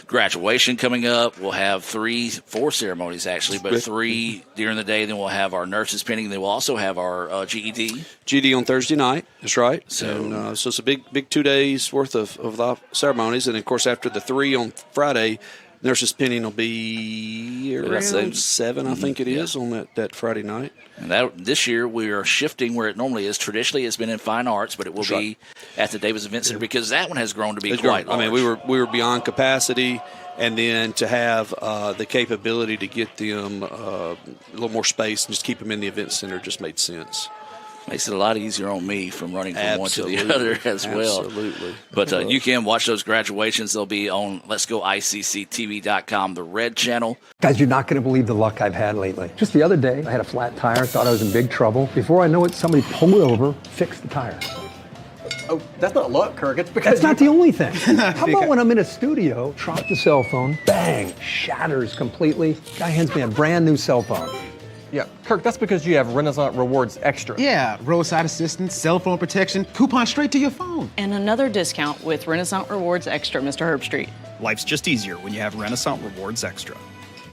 graduation coming up. We'll have 4 ceremonies, actually, but 3 during the day. Then we'll have our nurses pinning. Then we'll also have our GED. GED on Thursday night. That's right. So it's a big 2 days worth of the ceremonies. And, of course, after the 3 on Friday, Nurses Pinning will be around 7, I think it is, on that Friday night. And this year we are shifting where it normally is. Traditionally, it's been in Fine Arts, but it will be at the Davis Event Center because that one has grown to be quite large. I mean, we were beyond capacity, and then to have the capability to get them a little more space and just keep them in the event center just made sense. Makes it a lot easier on me from running from one to the other as well. Absolutely. But you can watch those graduations. They'll be on letsgoicctv.com, the red channel. Guys, you're not going to believe the luck I've had lately. Just the other day, I had a flat tire, thought I was in big trouble. Before I know it, somebody pulled over, fixed the tire. Oh, that's not luck, Kirk. It's because That's not the only thing. How about when I'm in a studio, drop the cell phone, bang, shatters completely. Guy hands me a brand new cell phone. Yeah, Kirk, that's because you have Renaissance Rewards Extra. Yeah, roadside assistance, cell phone protection, coupon straight to your phone. And another discount with Renaissance Rewards Extra, Mr. Herbstreit. Life's just easier when you have Renaissance Rewards Extra.